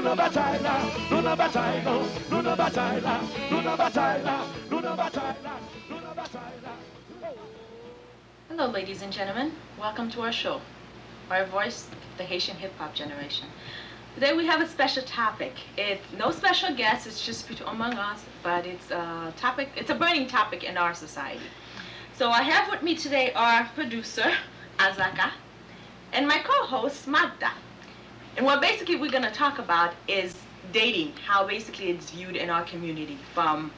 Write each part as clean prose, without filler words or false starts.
Luna Bataila, Luna Bataila, Luna Bataila, Luna Bataila, Luna Bataila, Luna Bataila. Hello, ladies and gentlemen. Welcome to our show, Our Voice, the Haitian Hip Hop Generation. Today we have a special topic. It's no special guest, it's just among us, but it's a topic, it's a burning topic in our society. So I have with me today our producer, Azaka, and my co-host, Magda. And what basically we're going to talk about is dating, how basically it's viewed in our community from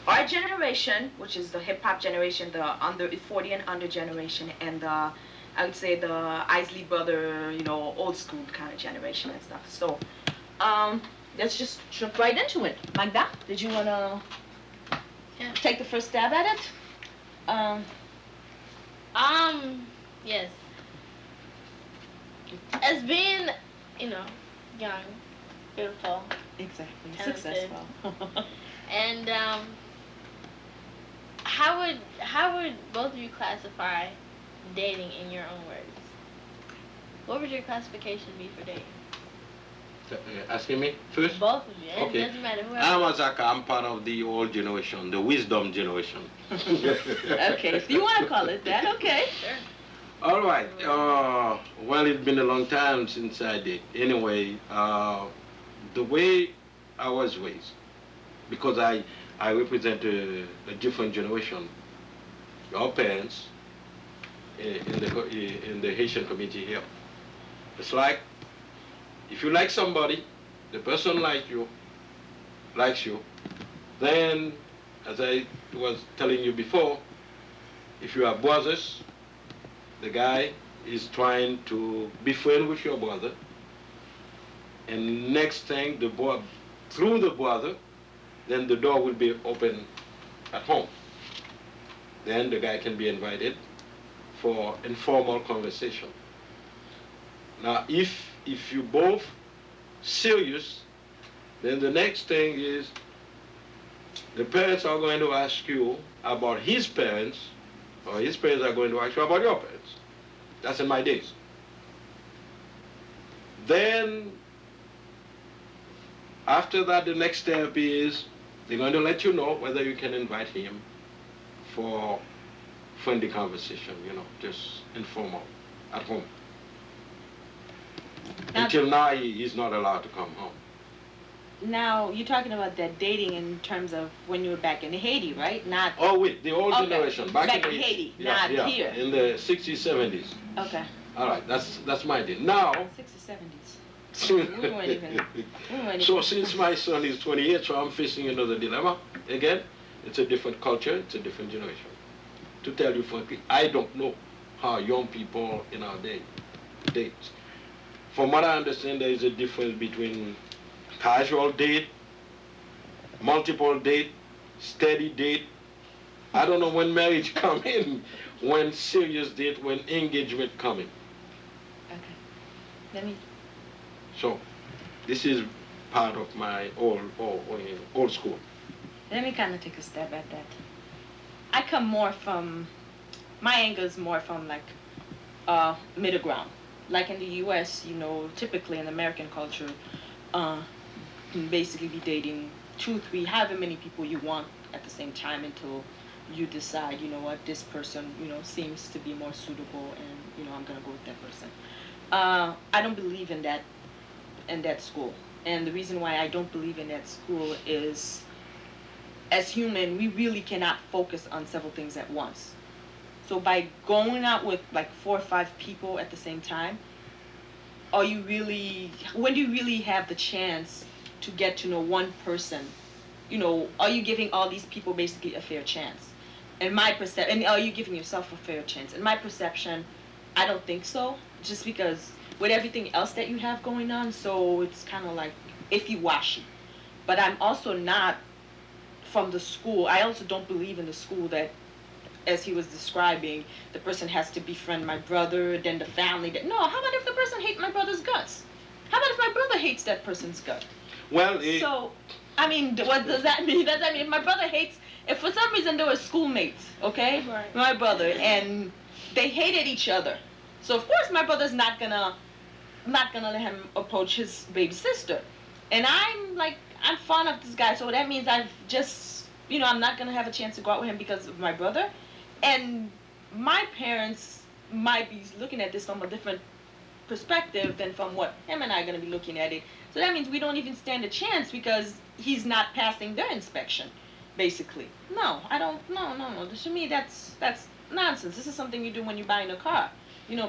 our generation, which is the hip-hop generation, the under 40 and under generation, and the, I would say the Isley brother, old school kind of generation and stuff. So let's just jump right into it. Magda, did you want to take the first stab at it? Yes. As being, young, beautiful, Exactly, talented, successful. and how would both of you classify dating in your own words? What would your classification be for dating? Asking me first? Both of you. Okay. It doesn't matter who I'm else. Azaka. I'm part of the old generation, the wisdom generation. Okay, if you want to call it that, okay. Sure. All right. Well, it's been a long time since I did. Anyway, the way I was raised, because I represent a different generation. Your parents in the Haitian community here. It's like if you like somebody, the person likes you, then, as I was telling you before, if you are brothers, the guy is trying to be friend with your brother, and next thing, through the brother, then the door will be open at home. Then the guy can be invited for informal conversation. Now, if you both serious, then the next thing is the parents are going to ask you about his parents, or his parents are going to ask you about your parents. That's in my days. Then, after that, the next step is they're going to let you know whether you can invite him for friendly conversation, just informal, at home. Until now, he's not allowed to come home. Now, you're talking about that dating in terms of when you were back in Haiti, right? Not. Oh, wait, the old Okay. generation, Back in in Haiti, yeah, not yeah, here. in the 60s, 70s. Okay. All right, that's my day. Now, 60s, 70s. We weren't even. so since my son is 28, so I'm facing another dilemma. Again, it's a different culture, it's a different generation. To tell you frankly, I don't know how young people in our day date. From what I understand, there is a difference between casual date, multiple date, steady date. I don't know when marriage come in, when serious date, when engagement come in. Okay. Let me. So, this is part of my old school. Let me kind of take a stab at that. I come more from, my angle is more from like middle ground. Like in the U.S., typically in American culture, you can basically be dating 2, 3, however many people you want at the same time until you decide, this person, seems to be more suitable and, I'm going to go with that person. I don't believe in that school. And the reason why I don't believe in that school is, as human, we really cannot focus on several things at once. So by going out with like 4 or 5 people at the same time, when do you really have the chance to get to know one person? Are you giving all these people basically a fair chance? And are you giving yourself a fair chance? In my perception, I don't think so. Just because with everything else that you have going on, so it's kind of like iffy-washy. But I'm also not from the school. I also don't believe in the school that, as he was describing, the person has to befriend my brother, then the family. No, how about if the person hates my brother's guts? How about if my brother hates that person's gut? Well, So, what does that mean? Does that mean if my brother hates, if for some reason they were schoolmates, okay? Right. My brother, and they hated each other. So of course my brother's not gonna not gonna let him approach his baby sister. And I'm fond of this guy, so that means I've just, I'm not gonna have a chance to go out with him because of my brother. And my parents might be looking at this from a different perspective than from what him and I are gonna be looking at it. So that means we don't even stand a chance because he's not passing their inspection, basically. No, I don't. No. To me, that's nonsense. This is something you do when you're buying a car.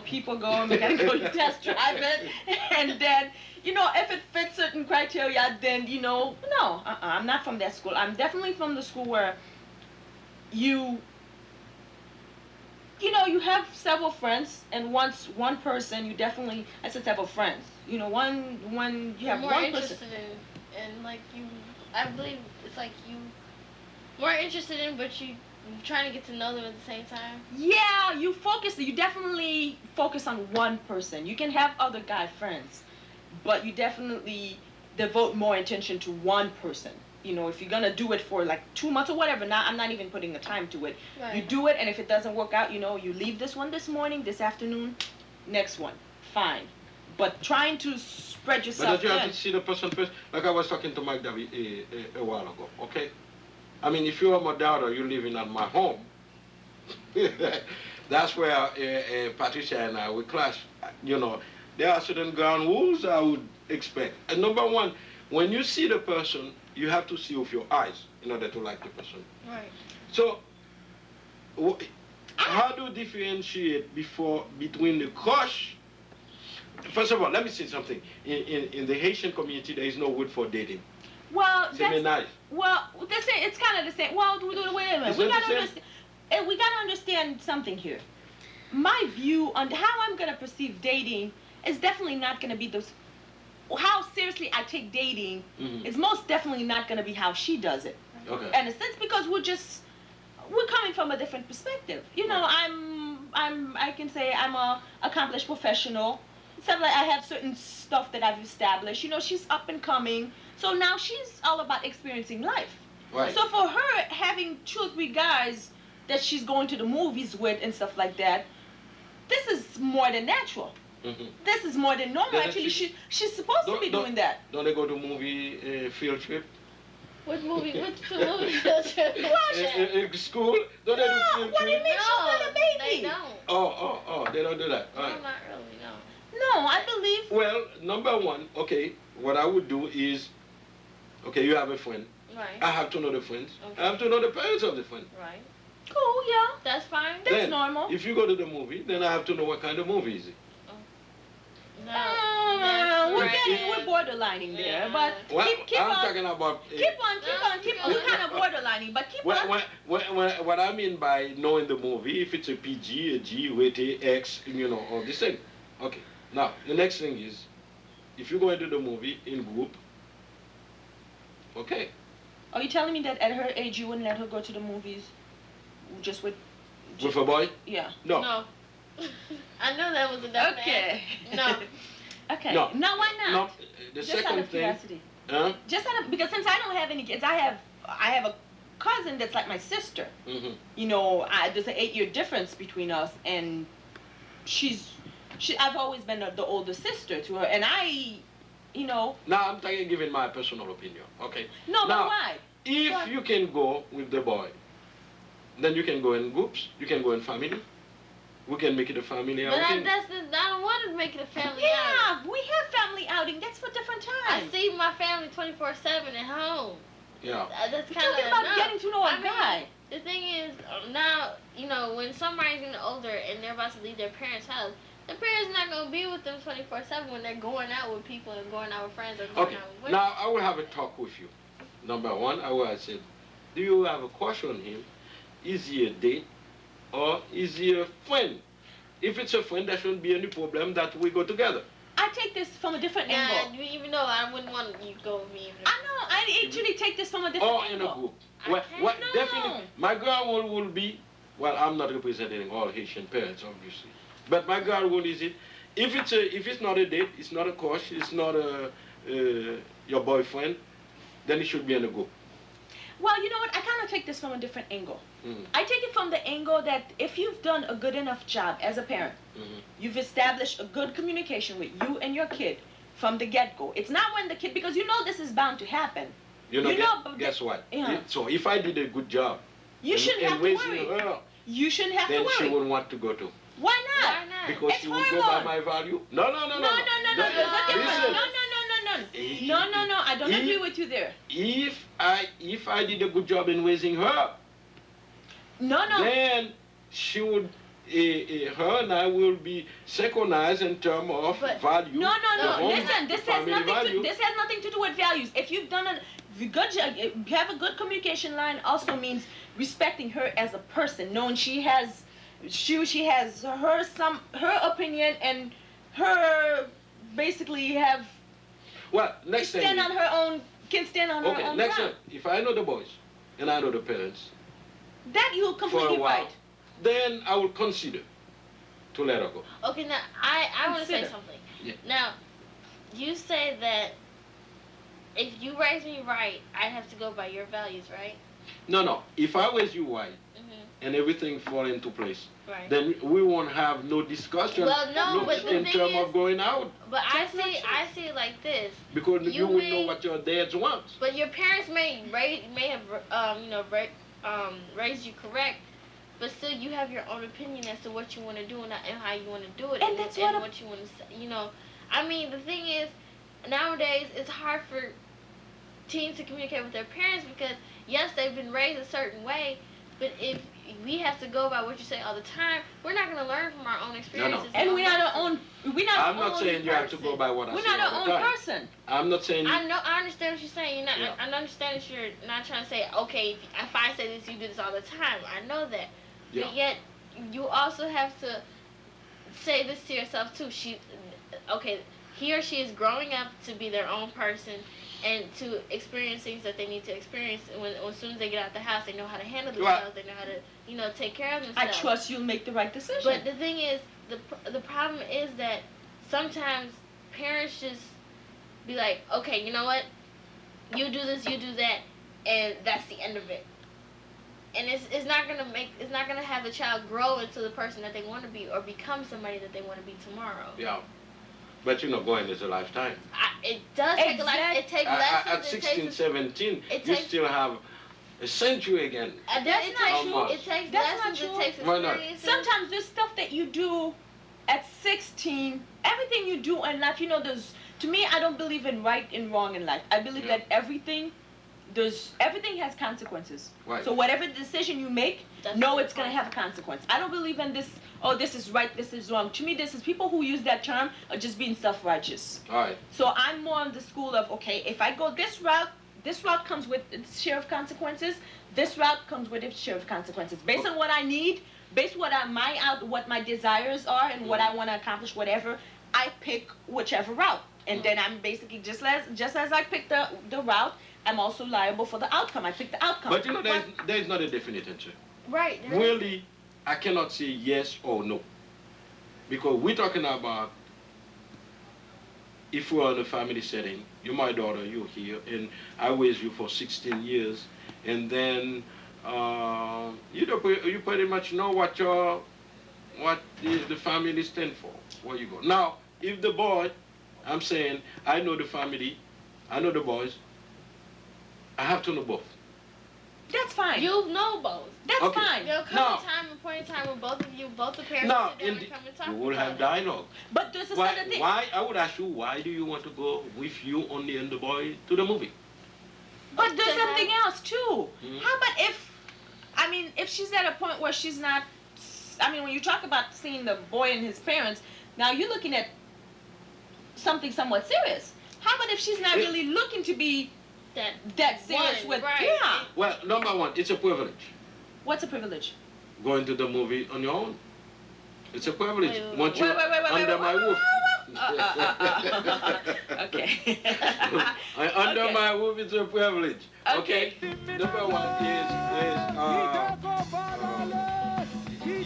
People go and they gotta go test drive it, and then, if it fits certain criteria, then, no, I'm not from that school. I'm definitely from the school where you have several friends, and once one person, I said several friends. When you have more one interested person. in like you. I believe it's like you more interested in, but you trying to get to know them at the same time. Yeah, you definitely focus on one person. You can have other guy friends, but you definitely devote more attention to one person. If you're gonna do it for like 2 months or whatever, I'm not even putting the time to it. Right. You do it, and if it doesn't work out, you leave this one this morning, this afternoon, next one, fine. But trying to spread But yourself that you have thin. to see the person first. Like I was talking to Mike David a while ago, okay? I mean, if you are my daughter, you're living at my home. That's where Patricia and I, we clash. There are certain ground rules I would expect. And number one, when you see the person, you have to see with your eyes in order to like the person. Right. So, how do you differentiate between the crush? First of all, let me say something. In the Haitian community, there is no word for dating. Well, C'est ménage. it's kind of the same. Well, wait a minute. Is We that gotta the same? understand. We gotta understand something here. My view on how I'm gonna perceive dating is definitely not gonna be how seriously I take dating. Mhm. Is most definitely not gonna be how she does it. Okay. In a sense, because we're coming from a different perspective. I can say I'm a accomplished professional. Except like I have certain stuff that I've established. She's up and coming. So now she's all about experiencing life. Right. So for her, having 2 or 3 guys that she's going to the movies with and stuff like that, this is more than natural. Mhm. This is more than normal. Doesn't Actually, she- she's supposed to be doing that. Don't they go to movie field trip? What movie? What's the movie? No, In school? Don't they do No, field what do you trip? mean? She's not a baby. They don't. Oh, they don't do that. All No, right. not really. No. No, I believe. Well, number one, okay, what I would do is, okay, you have a friend. Right. I have to know the friends. Okay. I have to know the parents of the friend. Right. Cool, yeah. That's fine. That's Then, normal. If you go to the movie, then I have to know what kind of movie is it. No. We're That's we're borderlining there, but Well, keep I'm on. talking about. Keep on. We're kind of borderlining, but keep on. What I mean by knowing the movie, if it's a PG, a G, rated X, all this thing. Okay. Now, the next thing is, if you go into the movie in group, okay. Are you telling me that at her age you wouldn't let her go to the movies just with? With a boy? Yeah. No. No. I know that was a definite Okay. answer. No. Okay. No. No, why No. not? The Just out second of thing. curiosity. Huh? Just out of, because since I don't have any kids, I have a cousin that's like my sister. Mm-hmm. There's an 8-year difference between us, and I've always been the older sister to her, and Now I'm giving my personal opinion. Okay. No, Now, but why? If Why? you can go with the boy, then you can go in groups. You can go in family. We can make it a family But I outing. don't want to make it a family outing. Yeah, we have family outing. That's for different I times. see my family 24/7 at home. Yeah. That's We're kind of talking about getting to know a guy. The thing is, now, when somebody's getting older and they're about to leave their parents' house, the parents not going to be with them 24/7 when they're going out with people and going out with friends or going Okay. out with women. Now I will have a talk with you. Number one, I will say, do you have a crush on him? Is he a date or is he a friend? If it's a friend, there shouldn't be any problem that we go together. I take this from a different Yeah, angle. even though I wouldn't want you to go with me. I know. I actually take this from a different Or in angle. a group. I Well, can't- what No. definitely, my girl will be, well, I'm not representing all Haitian parents, obviously. But my girl will is it, if it's not a date, it's not a crush, it's not your boyfriend, then it should be in a group. Well, you know what? I kind of take this from a different angle. Mhm. I take it from the angle that if you've done a good enough job as a parent, Mhm. you've established a good communication with you and your kid from the get-go. It's not when the kid, because you know this is bound to happen. You know, You know, but guess what? yeah. So if I did a good job You shouldn't have to raising worry. her, You shouldn't have then to she worry. wouldn't want to go to. Why not? Why not? Because It's she would go by hormone. my value. No. No, no, no, no. There's a difference. Listen. No. I don't If- agree with you there. If I did a good job in raising her, No. then she would, her and I will be synchronized in terms of But- value. No. the home, Listen, the family value. this has nothing to do with values. If you've done good job, have a good communication line also means respecting her as a person, knowing she has her opinion and her basically have Well, next stand time. on her own can stand on her Okay, own next ground. time, if I know the boys and I know the parents That you're for completely a while, right. then I will consider to let her go. Okay, now I want to say Consider. something. Yeah. Now, you say that if you raise me right, I have to go by your values, right? No. If I raise you right Mhm. and everything fall into place, Right. then we won't have no discussion Well, no, but the in thing terms is- of going out But That's not true. I see it like this. because You you will know may- what your dads want. But your parents may have raised you correct, but still you have your own opinion as to what you want to do and how you want to do it, And that's what what you want to say. I mean, the thing is, nowadays it's hard for teens to communicate with their parents because yes, they've been raised a certain way, but if we have to go by what you say all the time, we're not going to learn from our own experiences. And we're not our own. We're not I'm our not own saying you have to person. go by what I We're say not all our the own time. person. I'm not saying I know. I understand what you're saying. You're not. Yeah. I understand that you're not trying to say, okay, if I say this, you do this all the time. I know that. Yeah. But yet, you also have to say this to yourself too. He or she is growing up to be their own person and to experience things that they need to experience. And when as soon as they get out the house, they know how to handle themselves. They know how to, take care of I themselves. trust you'll make the right decision. But the thing is, the problem is that sometimes parents just be like, okay, you know what? You do this, you do that, and that's the end of it. And it's not gonna have the child grow into the person that they want to be or become somebody that they want to be tomorrow. Yeah. But going is a lifetime. It does take a life. It takes lessons. At it 16, takes 17, it you takes- still have a century again. That's That's not takes, true. It takes That's not lessons. true. It takes Why not? experiences. Sometimes there's stuff that you do at 16. Everything you do in life, there's. To me, I don't believe in right and wrong in life. I believe Yeah. that everything has consequences. Right. So whatever decision you make, That's know the it's gonna point. have a consequence. I don't believe in this. Oh, this is right. This is wrong. To me, this is people who use that term are just being self-righteous. All right. So I'm more on the school of, okay, if I go this route comes with its share of consequences. This route comes with its share of consequences. Based on what I need, based what my desires are and what I want to accomplish, whatever, I pick whichever route. And then I'm basically just as I pick the route, I'm also liable for the outcome. I pick the outcome. But there is not a definite answer. Right. there is- Really, I cannot say yes or no. Because we're talking about if we're in a family setting, you're my daughter, you're here, and I raised you for 16 years, and then you pretty much know what the family stand for, where you go. Now, if the boy, I'm saying, I know the family, I know the boys, I have to know both. That's fine. You know both. That's Okay. fine. There'll come Now- a point in time when both of you, both the parents Now, sit down and come and talk we will about have it. dialogue. But there's a Why, certain thing. why, I would ask you, why do you want to go with you only and the boy to the movie? But there's To something have- else too. Mhm. How about if she's at a point where she's not, when you talk about seeing the boy and his parents, now you're looking at something somewhat serious. How about if she's not Yeah. really looking to be That serious one, with, right. yeah. Well, number one, it's a privilege. What's a privilege? Going to the movie on your own. It's a privilege. Wait, wait, Once Wait, you're wait, under my roof. Okay. Under Okay. my roof, it's a privilege. Okay. Number one is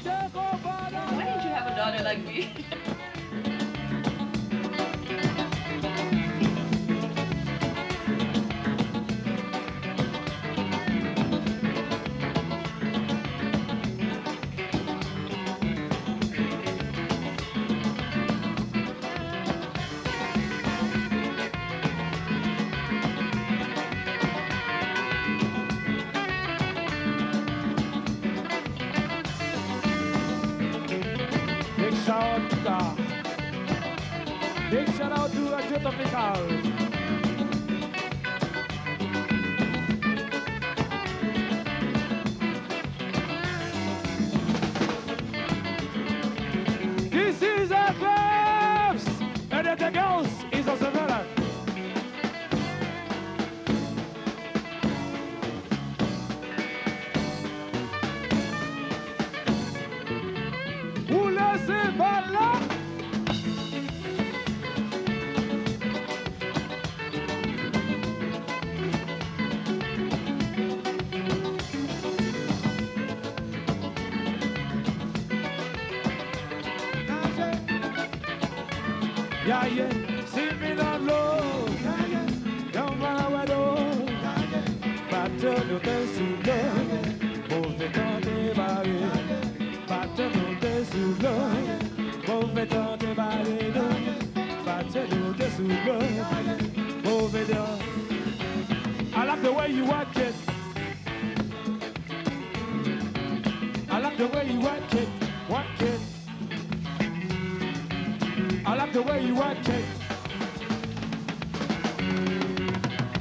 Why didn't you have a daughter like me? shout to God. Big shout out to Radio Tropical. This is our clubs, and the girls is also better. Vous laissez pas là. Yeah, yeah, see me down low. Yeah, yeah, don't run away, though. Yeah, yeah, battre nos têtes sous l'eau. Mauvais temps débarré. Battre nos têtes sous l'eau. Mauvais temps débarré, non. Battre nos têtes sous l'eau. Mauvais temps. I like the way you work it. I like the way you work it. Work it. I like the way you work it.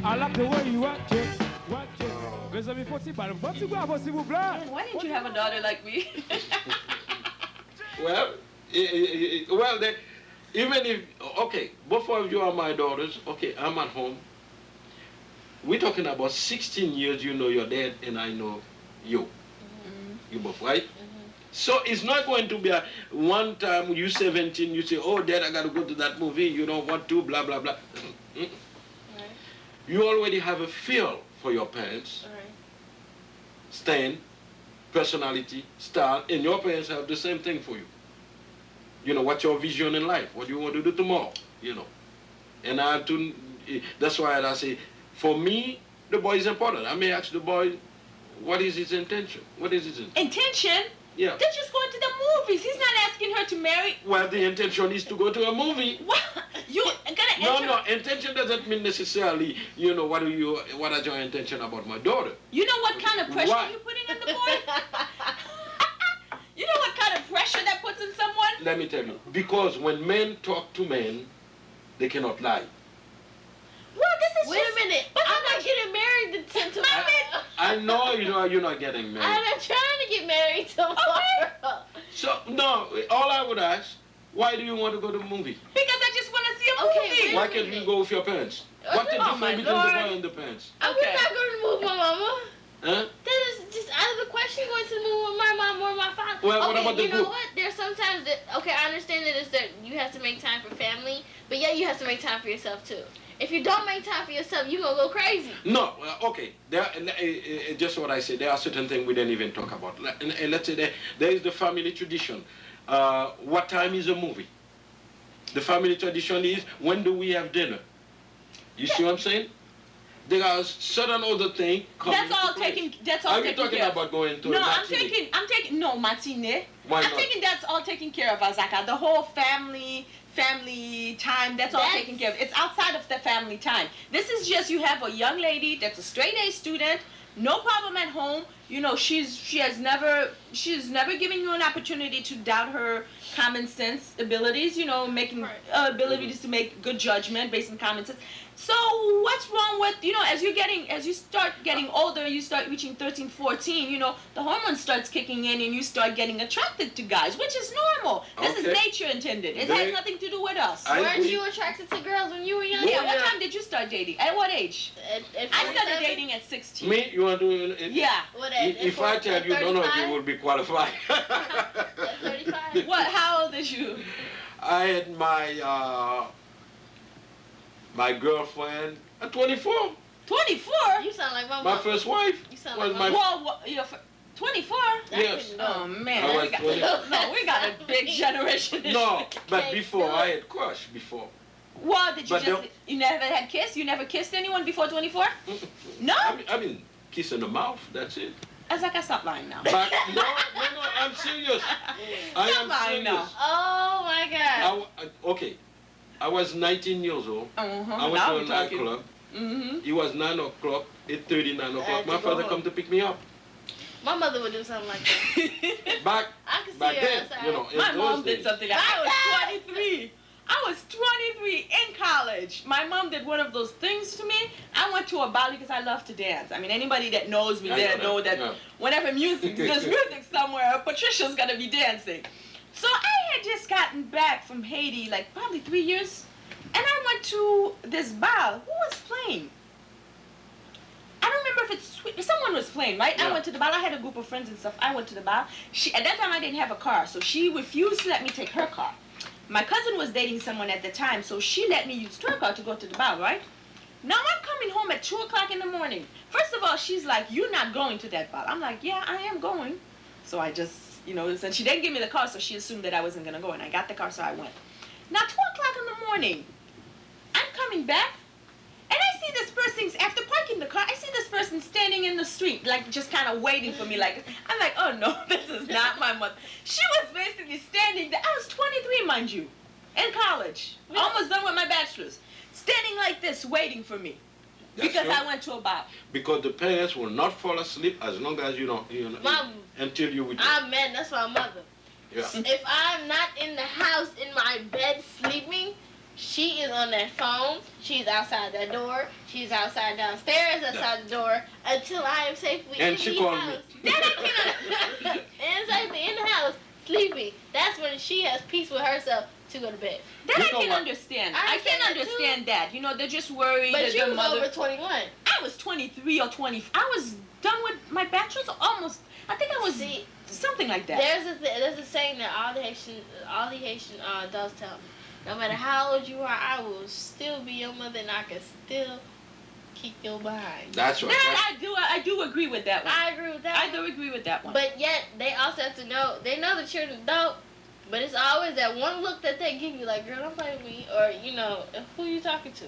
I like the way you work it. Work it. Mes amis, faut-il parler? Faut-il boire, s'il vous plaît? Why didn't you have a daughter like me? Well, well, even if, okay, both of you are my daughters. Okay, I'm at home. We're talking about 16 years. You know your dad, and I know you. Mm-hmm. You both, right? So it's not going to be a one time you 17, you say, oh, Dad, I got to go to that movie, you don't want to, blah, blah, blah. Right. You already have a feel for your parents, Right. stand, personality, style, and your parents have the same thing for you. You know, what's your vision in life? What do you want to do tomorrow? You know. And I have to, that's why I say, for me, the boy is important. I may ask the boy, what is his intention? What is his intention? Intention? Yeah. They're just going to the movies. He's not asking her to marry. Well, the intention is to go to a movie. What? You gonna No, enter? no, intention doesn't mean necessarily, you know, what is your intention about my daughter? You know what kind of pressure Why? you're putting on the boy? You know what kind of pressure that puts in someone? Let me tell you, because when men talk to men, they cannot lie. Well, this is Wait just... a minute. But I'm not getting married to tomorrow. I know you're not getting I'm married. not trying to get married tomorrow. So, no, all I would ask, why do you want to go to the movie? Because I just want to see a Okay, movie. Why can't you go with your parents? What's the Oh, my difference between the Lord. boy and the parents? I would Okay. not go to the movie with my mama. Huh? That is just out of the question going to the movie with my mom or my father. Well, what okay, about the you know group? what? There's sometimes that, okay, I understand that it's that you have to make time for family, but yeah, you have to make time for yourself too. If you don't make time for yourself, you're going to go crazy. No, okay. There, just what I said, there are certain things we didn't even talk about. Let's say there is the family tradition. What time is a movie? The family tradition is, when do we have dinner? You see what I'm saying? There are certain other things coming That's all into place. taken. That's all Are you taken talking care of. about going to No, a I'm matinee? taking no matinee. Why I'm not? taking that's all taken care of, Azaka. The whole family time, that's all That's- taken care of. It's outside of the family time. This is just you have a young lady that's a straight A student, no problem at home. You know, she's never given you an opportunity to doubt her common sense abilities, you know, making Right. abilities to make good judgment based on common sense. So what's wrong with, you know, as you start getting older, you start reaching 13, 14, you know, the hormones starts kicking in and you start getting attracted to guys, which is normal. This is Okay. nature intended. It They- has nothing to do with us. I Weren't agree. you attracted to girls when you were young? Yeah, Oh, what yeah. time did you start dating? At what age? At I started 47? dating at 16. Me, you want to? Yeah. What, at If I tell you, don't know if you will be qualified. At 35? What? How old is you? I had my girlfriend at 24. 24? You sound like my My mom. first wife You sound was like my. Well, you're 24? Yes. Oh man, I we was got, 20. no, we got a big generation issue. No, but Can't before do I it. had crush before. Well, did you But just don't- you never had kissed? You never kissed anyone before 24? No? I mean, kiss in the mouth. That's it. I was like, I stop lying now. But no, I'm serious. I Stop am lying now. serious. Oh my God. Okay, I was 19 years old. Uh-huh. I went Now to we're a talking. nightclub. Mm-hmm. It was 9 o'clock, 8:30, 9 I o'clock. had My to go father home. come to pick me up. My mother would do something like that. Back I could see back her then, outside. you know, in My those mom did days. something like I was 23. I was 23 in college. My mom did one of those things to me. I went to a ball because I love to dance. I mean, anybody that knows me I there know know that, that yeah. whenever there's music somewhere, Patricia's gonna be dancing. So I had just gotten back from Haiti, like probably 3 years, and I went to this ball. Who was playing? I don't remember if someone was playing, right? Yeah. I went to the ball. I had a group of friends and stuff. I went to the ball. At that time, I didn't have a car, so she refused to let me take her car. My cousin was dating someone at the time, so she let me use her car to go to the ball, right? Now I'm coming home at 2 o'clock in the morning. First of all, she's like, "You're not going to that ball." I'm like, "Yeah, I am going." So I just, and she didn't give me the car, so she assumed that I wasn't going to go, and I got the car, so I went. Now 2 o'clock in the morning, I'm coming back, and I see this person, after parking the car, I see this person standing in the street, like just kind of waiting for me. Like, I'm like, "Oh no, this is not my mother." She was basically standing there. I was 23, mind you, in college, almost done with my bachelor's, standing like this, waiting for me. That's Because true. I went to a bar. Because the parents will not fall asleep as long as you don't, Mom, until you return. I'm mad. That's my mother. Yeah. If I'm not in the house in my bed sleeping, she is on that phone. She's outside that door. She's outside downstairs, outside the door, until I am safely And in she the called me. house. Then I cannot. And safely in the house, sleeping. That's when she has peace with herself to go to bed. That You I know can what? understand. I I can understand that, too. understand that. They're just worried But that she their was mother. over 21. I was 23 or 20. I was done with my bachelor's almost. I think I was See, something like that. there's a saying that all the Haitian adults tell me. No matter how old you are, I will still be your mother, and I can still keep your behind. That's right. That I do agree with that one. I agree with that. I one. do agree with that one. But yet, they also have to know, they know the children don't, but it's always that one look that they give you, like, "Girl, don't play with me," or, who you talking to?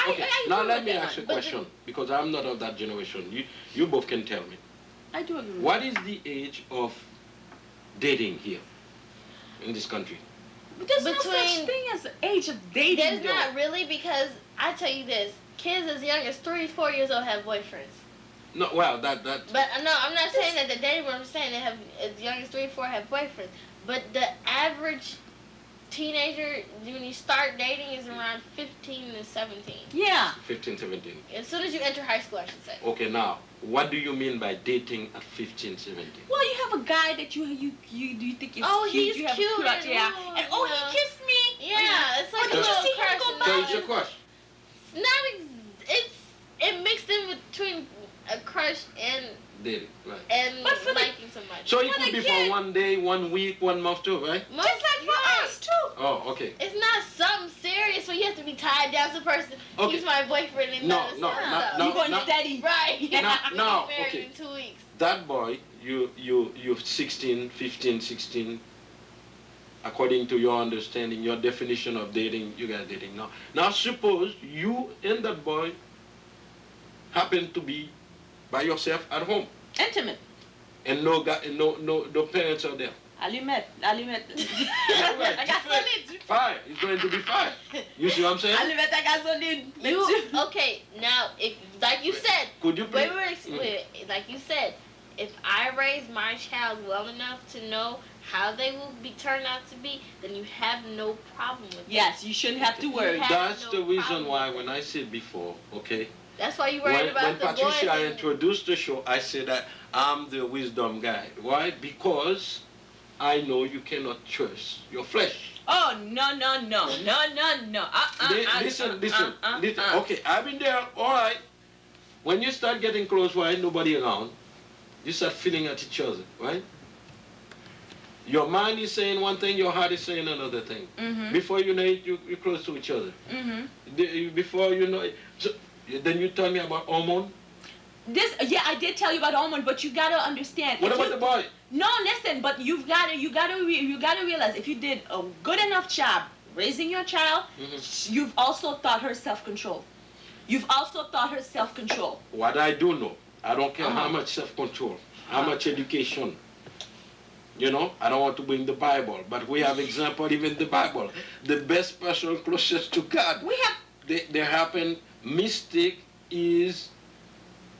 Okay. I Now agree let with me that ask you a one. question, because I'm not of that generation. You both can tell me. I do agree with What is the age of dating here in this country? But there's no Between- such thing as age of dating. There's though. not really, because I tell you this, kids as young as 3, 4 years old have boyfriends. No, well, that But no, I'm not saying that the dating room. I'm saying they have as young as 3, 4 have boyfriends. But the average teenager, when you start dating, is around 15 to 17. Yeah. 15, 17. As soon as you enter high school, I should say. Okay, now, what do you mean by dating at 15, 17? Well, you have a guy that you think is Oh, cute. he's you have cute a crush, and yeah. all, And you know. he kissed me. Yeah, it's like Oh, a did you little see him crush go and by? So all. it's a crush. It mixed in between a crush and Dating, right. and But for the- liking somebody. So it But could be again- for 1 day, 1 week, 1 month too, right? Most Just like for yeah. us too. Oh, okay. It's not something serious where you have to be tied down to the person. Okay. He's my boyfriend and No, none of no, that no, stuff. no. You going steady. Right. Now- We now, get married okay. in 2 weeks. That boy, you're 16, 15, 16. According to your understanding, your definition of dating, you guys dating now. Now suppose you and that boy happen to be by yourself at home, Intimate. and no parents are there. Allumette. Right. I got solid. Fire. It's going to be fire. You see what I'm saying? Allumette, I got solid. Okay, now if like you said, Could you please? wait, like you said, if I raise my child well enough to know how they will be turned out to be, then you have no problem with Yes, you shouldn't have to worry. have That's no the reason problem why with when I said before, okay, that. That's why you worried about when the Patricia boys. introduced the show, I said that I'm the wisdom guy. Why? Because I know you cannot trust your flesh. Oh, no. Listen. Okay, I've been there, all right. When you start getting close, right, nobody around, you start feeling at each other, right? Your mind is saying one thing, your heart is saying another thing. Mm-hmm. Before you know it, you're close to each other. Mm-hmm. Before you know it, so, then you tell me about hormone. I did tell you about hormone, but you gotta understand. What if about you- the boy? No, listen, but you gotta realize if you did a good enough job raising your child, you've also taught her self-control. You've also taught her self-control. What I do know, I don't care how Uh-huh. much self-control, how much education. You know, I don't want to bring the Bible, but we have example even in the Bible. The best person closest to God, We have they happen, mistake is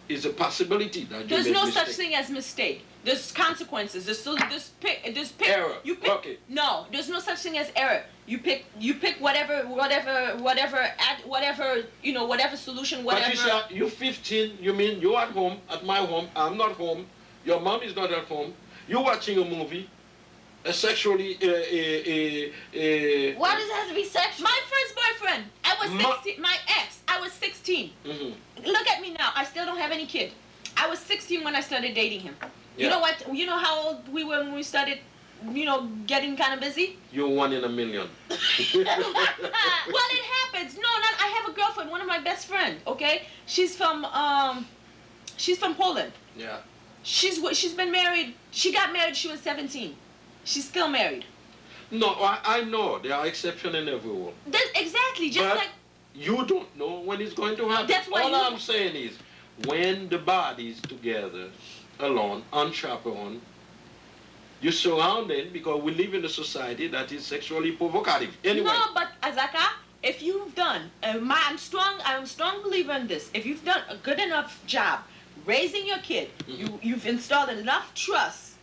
it's a possibility that you There's make no mistake. such thing as mistake. There's consequences. There's pick. Error. You pick. Okay. No, there's no such thing as error. You pick whatever whatever solution, whatever. Patricia, you're 15. You mean you're at home, at my home. I'm not home. Your mom is not at home. You're watching a movie, a sexually. Why does it have to be sexual? My first boyfriend, I was Ma- 16. My ex, I was 16. Mhm. Look at me now. I still don't have any kid. I was 16 when I started dating him. You Yeah. know what? You know how old we were when we started, getting kind of busy? You're 1 in a million. Well, it happens. No, not. I have a girlfriend, one of my best friends. Okay, she's from Poland. Yeah. She's been married. She got married. She was 17. She's still married. No, I know there are exceptions in every world. Exactly. Just But like you don't know when it's going to happen. That's why All you- I'm saying is, when the body's together, alone, unchaperoned, you're surrounded because we live in a society that is sexually provocative. Anyway, no, but Azaka, if you've done, I'm a strong believer in this. If you've done a good enough job raising your kid, you've installed enough trust,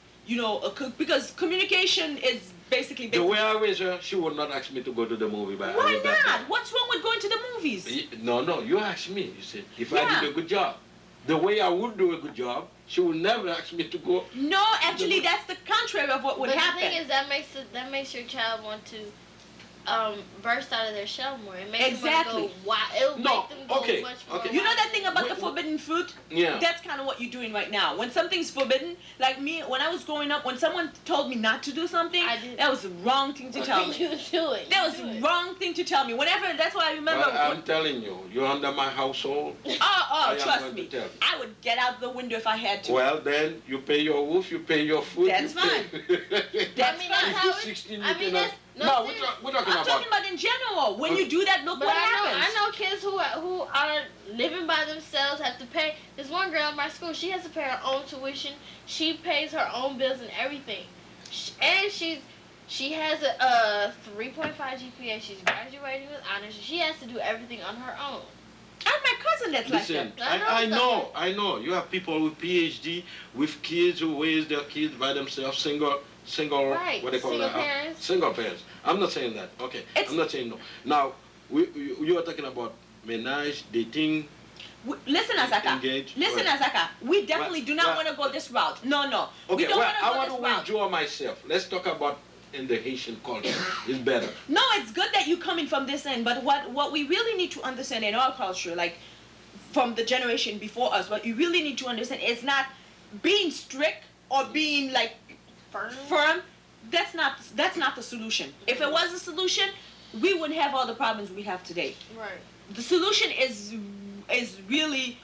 because communication is basically. the way I raise her, she would not ask me to go to the movie. But Why not? What's wrong with going to the movies? No, you asked me. You said, if I Yeah. did a good job. The way I would do a good job, she would never ask me to go. No, actually, that's the contrary of what would But happen. the thing is, that makes your child want to burst out of their shell more. It makes Exactly. them go wild. It'll No, make them go okay, much more. okay. You know that thing about the Wait, forbidden fruit? Yeah. That's kind of what you're doing right now. When something's forbidden, like me, when I was growing up, when someone told me not to do something, I did. that was the wrong thing to tell me. You do it. That was You the do it. wrong thing to tell me. Whenever, that's why I remember. Well, I'm telling you, you're under my household. Oh, I am trust going me. to tell you. I would get out the window if I had to. Well, then you pay your roof, you pay your food. That's you fine. pay- That's I mean, fine. that's how You're it, 16, I you mean, cannot- that's, no, No, seriously. we're talking I'm about. talking about in general. When you do that, look But what I happens. know kids who are living by themselves, have to pay. There's one girl in my school. She has to pay her own tuition. She pays her own bills and everything. And she has a 3.5 GPA. She's graduating with honors. She has to do everything on her own. I have my cousin that's Listen, like that. I know. You have people with PhD, with kids who raise their kids by themselves, single, Right, what they call single that? parents. Single parents. I'm not saying that. Okay, It's- I'm not saying no. Now, you are talking about menage, dating. Listen, Azaka. Engage. Listen, Well, Azaka. We definitely do not well- want to go this route. No. We Okay, don't well, I want want to to go this route. withdraw myself. Let's talk about in the Haitian culture. It's better. No, it's good that you're coming from this end, but what we really need to understand in our culture, like from the generation before us, what you really need to understand is not being strict or being like firm. That's not the solution. If it was a solution, we wouldn't have all the problems we have today. Right. The solution is really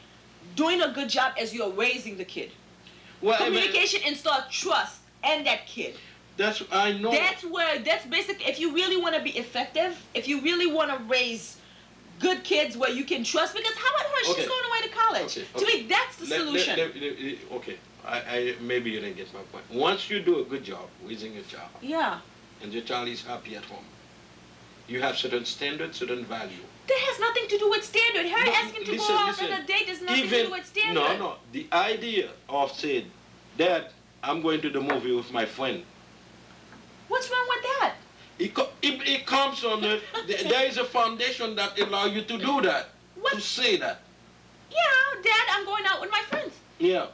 doing a good job as you're raising the kid. Well, I mean, Communication install trust in that kid. I know. That's basic. If you really want to be effective, if you really want to raise good kids where you can trust, because how about her? Okay. She's going away to college. Okay, To me, that's the Let- solution. okay, I maybe you didn't get my point. Once you do a good job raising your child, Yeah. and your child is happy at home, you have certain standards, certain value. That has nothing to do with standard. Her No, asking to listen, go out listen. on a date has nothing to do with standard. No. The idea of saying, Dad, I'm going to the movie with my friend. What's wrong with that? It comes on there is a foundation that allows you to do that. What? To say that. Yeah, Dad, I'm going out with my friends. Yeah.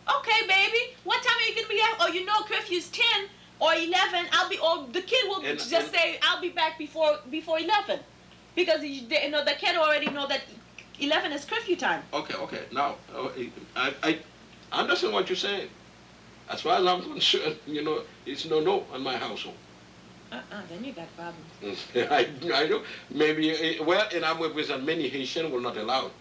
Okay, baby. What time are you gonna be out? Oh, curfew's 10 or 11. The kid will And- just and- say, I'll be back before 11, because the kid already know that 11 is curfew time. Okay. Now, I understand what you're saying. As far as I'm concerned, it's no on my household. Then you got problems. I know. Maybe, and I'm represent many Haitians will not allow it.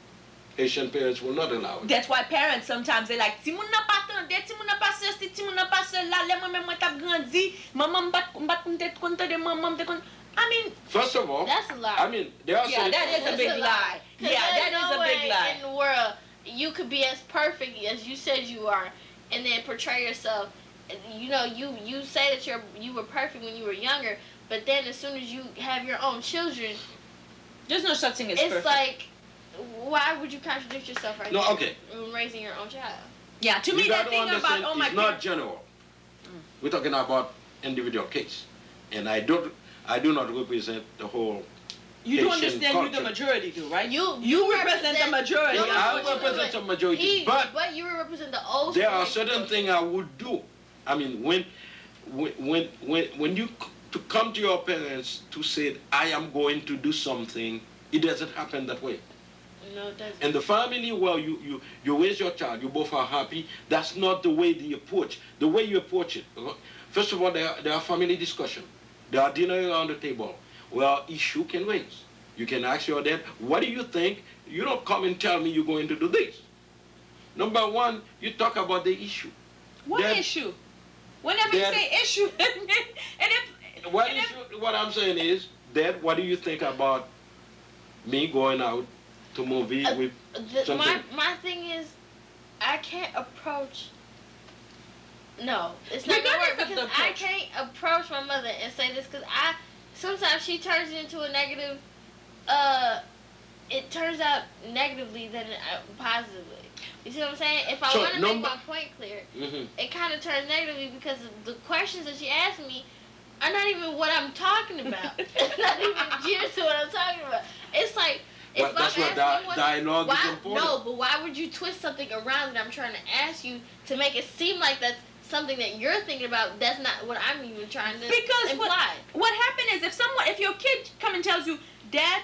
Haitian parents will not allow it. That's why parents sometimes they like, si moun nan pa tande, si moun nan pa se, si moun nan pa se la, le mwen tap grandi, maman mbat kontet konta de maman de kon. I mean, First of all, That's a lie. I mean, there are yeah, certain- that is a That's big a lie. lie. 'Cause Yeah, there's that is no a big way lie. in the world you could be as perfect as you said you are, and then portray yourself. You say that you were perfect when you were younger, but then as soon as you have your own children, There's no such thing as it's perfect. like why would you contradict yourself right No, there okay. when raising your own child? Yeah, to me You that gotta thing about understand, oh my it's not parents. general. We're talking about individual case, and I do not represent the whole. You do Haitian understand you the culture. majority do, right? You represent the majority. No, I no, represent the majority, but you represent the old. there are school. certain things I would do. I mean, when you to come to your parents to say, I am going to do something, it doesn't happen that way. No, it doesn't. And the family where you raise your child, you both are happy, that's not the way they approach. The way you approach it, first of all, there are family discussion. There are dinner around the table where issue can raise. You can ask your dad, what do you think? You don't come and tell me you're going to do this. Number one, you talk about the issue. What Dad- issue? Whenever you Dad- say issue, and if What and issue? What I'm saying is, Dad, what do you think about me going out to movie with something? My thing is, I can't approach. No, it's not gonna work Regardless of because the I approach. can't approach my mother and say this because sometimes she turns it into a negative. It turns out negatively than positively. You see what I'm saying? If I So, want to make number- my point clear, Mhm. it kind of turns negatively because the questions that she asked me are not even what I'm talking about. It's not even geared to what I'm talking about. It's like if Well, that's I'm what asking what dialogue is why, important. no, but why would you twist something around that I'm trying to ask you to make it seem like that's something that you're thinking about? That's not what I'm even trying to Because imply. what happened is if your kid come and tells you, Dad,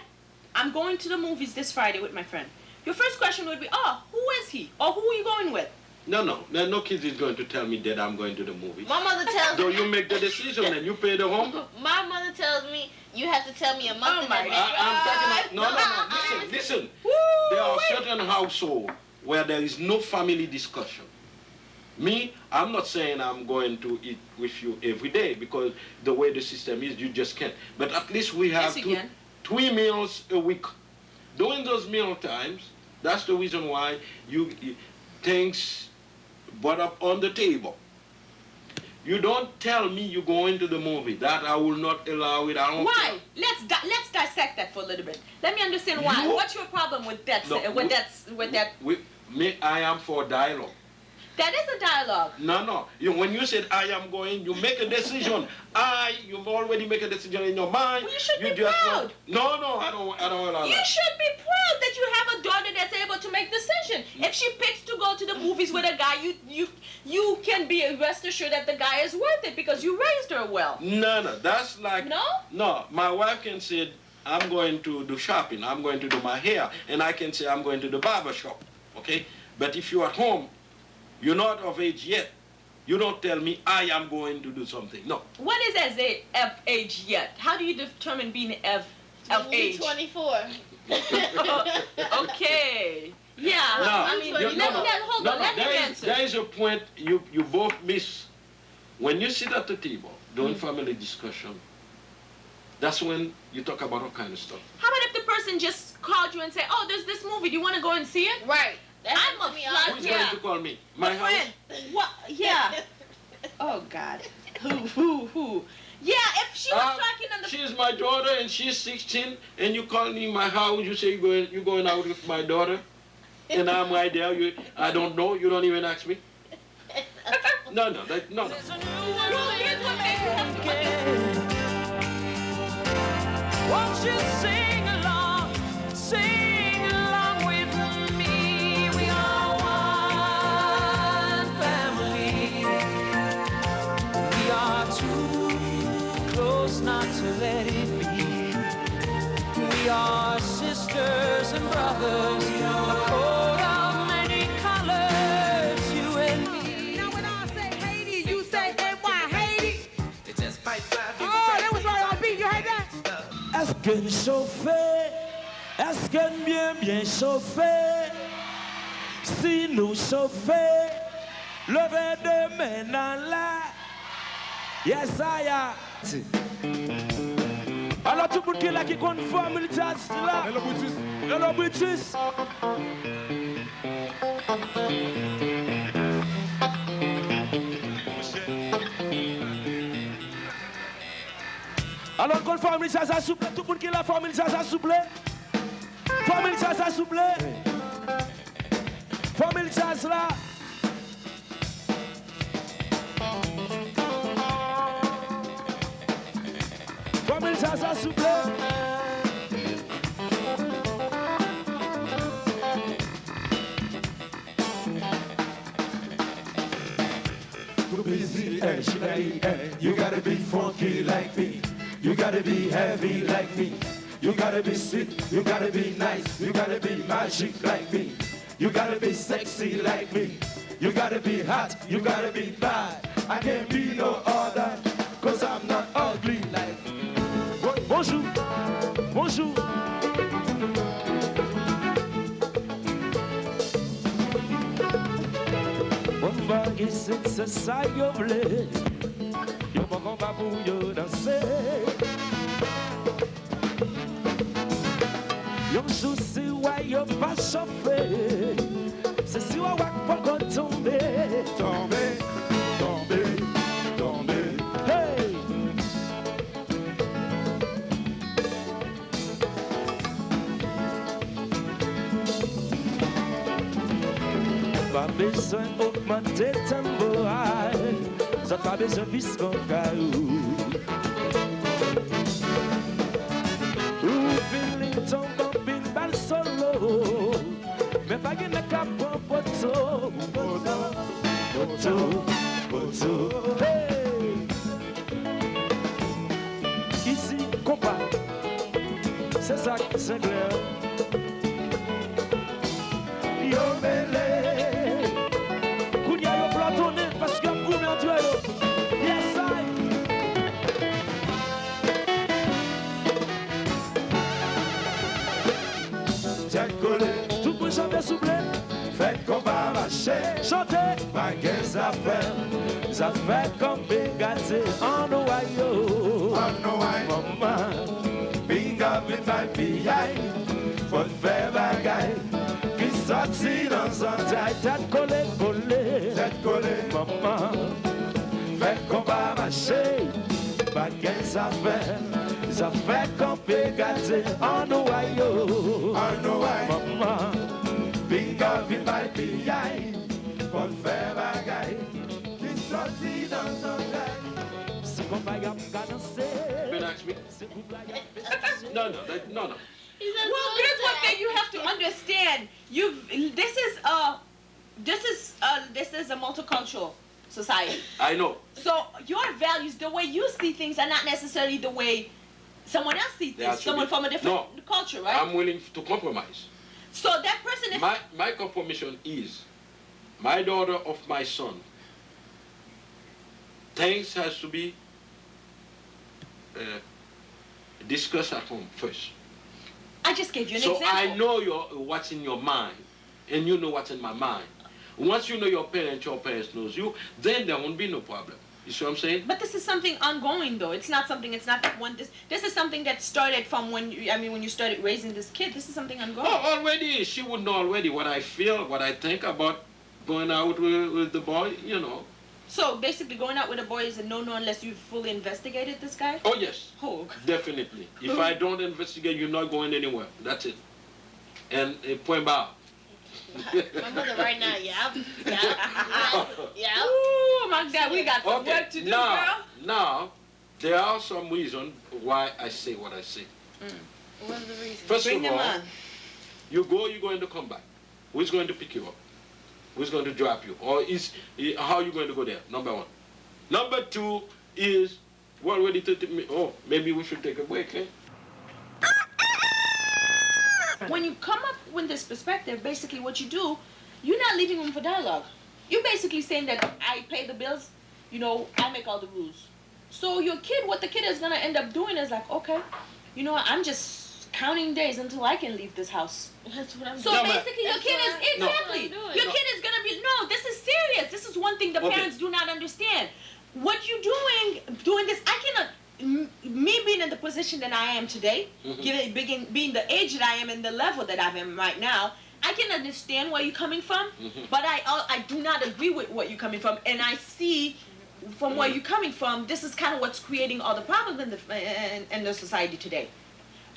I'm going to the movies this Friday with my friend. Your first question would be, oh, who is he? Or who are you going with? No kid is going to tell me that I'm going to the movie. My mother tells So me. you make the decision and you pay the home. My mother tells me you have to tell me a month Oh in my advance. I'm talking about, no. Listen. There are certain households where there is no family discussion. Me, I'm not saying I'm going to eat with you every day because the way the system is, you just can't. But at least we have Yes, you can. 3 meals a week. During those meal times, that's the reason why things brought up on the table. You don't tell me you're going to the movie. That I will not allow it. I don't Why? Let's dissect that for a little bit. Let me understand why. You- What's your problem with that? No, with we- that? I am for dialogue. That is a dialogue. No. When you said I am going, you make a decision. You already make a decision in your mind. Well, you should be just proud. want- No, I don't allow You that. should be proud that you have a daughter that's able to make decision. If she picks to go to the movies with a guy, you can be rest assured that the guy is worth it because you raised her well. No, that's like No? No, my wife can say I'm going to do shopping, I'm going to do my hair, and I can say I'm going to the barber shop. Okay? But if you're at home, you're not of age yet. You don't tell me I am going to do something. No. What is as a of age yet? How do you determine being of age? 24. Okay. Yeah. No, I mean, you- hold on. Let me answer. There is a point you both miss. When you sit at the table doing family discussion, that's when you talk about all kind of stuff. How about if the person just called you and said, "Oh, there's this movie. Do you want to go and see it?" Right. That I'm happened a to me all fly- the Who's time. Yeah. going to call me? My house? friend. What? Yeah. Oh God. Who? Yeah. If she was talking on the. She's my daughter and she's 16, and you call me my house. You say you're going out with my daughter, and I'm right there. I don't know. You don't even ask me. No. Well, here's what makes you have to. Won't you sing along with me? We are one family. We are too close not to let it be. We are sisters and brothers, a coat of many colors, you and me. Now when I say Haiti, you say NY Haiti. It just might fly. Oh, that was right on beat. You heard that? Est-ce que nous chauffons? Est-ce que nous bien chauffés? Si nous chauffons, levez deux mains dans l'air. Yes, I am. Alors tout le monde qui est là qui compte formule jazz là. Hello Brutus. Alors qu'on formule jazz à souple, tout le monde qui est là formule jazz à souple. Famille Jazz là, s'il vous plaît. Famille Jazz là. Famille Jazz là, s'il vous plaît. You gotta be funky like me. You gotta be heavy like me. You gotta be sweet. You gotta be nice. You gotta be magic like me. You gotta be sexy like me. You gotta be hot. You gotta be bad. I can't be no other, cause I'm not ugly like me. Bonjour. Bonjour. On va glisser ce ça yo vle. Yo pas qu'on va pour yo danser. Yo joue si ouais yo pas chauffé. C'est si ouais pas qu'on tomber. Tomber, tomber, tomber. Hey. Pas besoin d'augmenter tempo, ça pas besoin de viscon caillou. Ou feeling tombe bin bal solo, mais pas gagne cap pour poto, poto, poto. Hey, ici compas, c'est ça c'est clair. Yo mêlé. Parce que vous m'entendez, yes I. Tête collée, Tout le monde chante s'il vous plaît. faites qu'on va marcher. Chantez. Pas qu'est-ce à faire. Ça fait comme gâté en Ohio. I know I Maman, big up with my PI. Faut faire bagaille. Qui sortit dans un taille. tête collée, collée. Tête collée, Maman, faites qu'on va marcher. pas qu'est-ce à faire. Ça fait comme gâté en Ohio. I know I Maman, big up with my PI. Faut faire bagaille. Qui sortit dans un taille. c'est comme pas y'a qu'à danser. Don't ask me. C'est pour pas y'a qu'à danser. No. He says Well, no there's to one that. thing you have to understand. This is a multicultural society. I know. So your values, the way you see things, are not necessarily the way someone else sees They things. actually- Someone from a different No. culture, right? I'm willing to compromise. So that person is My compromise is my daughter of my son. Things has to be discussed at home first. I just gave you an So example. I know what's in your mind, and you know what's in my mind. Once you know your parents knows you, then there won't be no problem. You see what I'm saying? But this is something ongoing, though. It's not something. It's not that one. This is something that started from when when you started raising this kid. This is something ongoing. Oh, already she would know already what I feel, what I think about going out with the boy. You know. So basically, going out with a boy is a no-no unless you've fully investigated this guy. Oh yes, Oh. definitely. If I don't investigate, you're not going anywhere. That's it. And point bar. My mother right now, yeah. Oh my God, we got some Okay. work to do, now, girl. now, there are some reasons why I say what I say. What's the reason? First Bring of them all, on. you're going to come back. Who's going to pick you up? Who's going to drop you? Or how are you going to go there? Number one. Number two is, well, ready to take me. Oh, maybe we should take a break, eh? When you come up with this perspective, basically what you do, you're not leaving room for dialogue. You're basically saying that I pay the bills, I make all the rules. So your kid, what the kid is gonna end up doing is like, okay, I'm just counting days until I can leave this house. That's what I'm So doing. basically your That's kid what is, I- No. exactly, that's what I'm your doing. kid is gonna be, no, this is serious. This is one thing the Okay. parents do not understand. What you're doing this, I cannot, me being in the position that I am today, being the age that I am and the level that I am right now, I can understand where you're coming from, but I do not agree with what you're coming from, and I see from where you're coming from, this is kind of what's creating all the problems in the society today.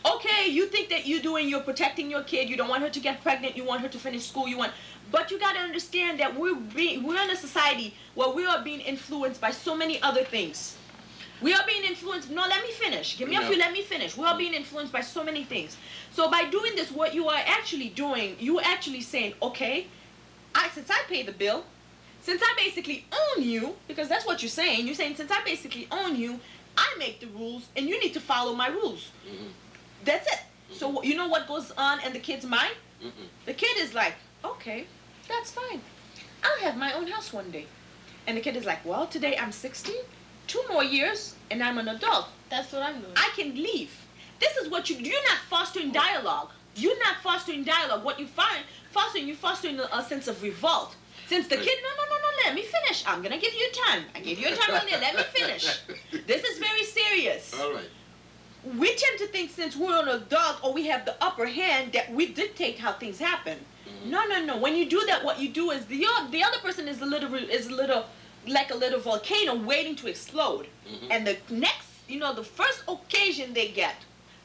Okay, you think that you're protecting your kid. You don't want her to get pregnant. You want her to finish school. But you got to understand that we're in a society where we are being influenced by so many other things. We are being influenced. No, let me finish. Give me a few. Let me finish. We are being influenced by so many things. So by doing this, what you are actually doing, you actually saying, okay, since I pay the bill, since I basically own you, because that's what you're saying. You're saying since I basically own you, I make the rules, and you need to follow my rules. Mm-hmm. That's it. So you know what goes on in the kid's mind? Mm-mm. The kid is like, okay, that's fine. I'll have my own house one day. And the kid is like, well, today I'm 16, 2 more years, and I'm an adult. That's what I'm doing. I can leave. This is what you're not fostering dialogue. You're not fostering dialogue. What you're fostering a sense of revolt. Since the kid, no, let me finish. I'm going to give you time. I gave you a time on there. Let me finish. This is very serious. All right. We tend to think since we're an adult or we have the upper hand that we dictate how things happen. Mm-hmm. No. When you do that, what you do is the other person is a little like a little volcano waiting to explode. Mm-hmm. And the next, the first occasion they get,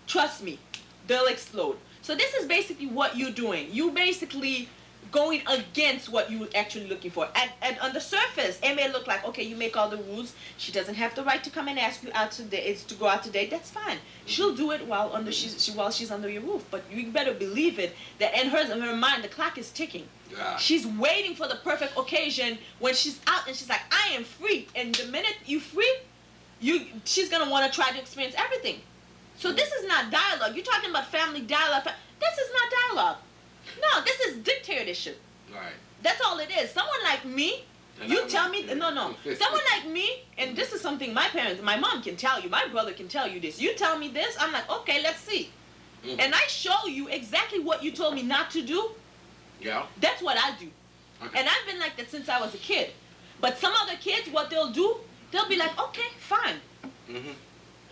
trust me, they'll explode. So this is basically what you're doing. You basically going against what you're actually looking for. And on the surface, it may look like, okay, you make all the rules. She doesn't have the right to come and ask you out today. It's to go out today. That's fine. She'll do it while she's under your roof. But you better believe it that in her mind, the clock is ticking. Yeah. She's waiting for the perfect occasion when she's out and she's like, I am free. And the minute you free, she's gonna want to try to experience everything. So this is not dialogue. You're talking about family dialogue. This is not dialogue. No, this is dictatorship. Right. That's all it is. Someone like me, And you I'm tell not- me, no. Someone like me, and this is something my mom can tell you, my brother can tell you this. You tell me this, I'm like, okay, let's see. Mhm. And I show you exactly what you told me not to do. Yeah. That's what I do. Okay. And I've been like that since I was a kid. But some other kids, what they'll do, they'll be like, okay, fine. Mm-hmm.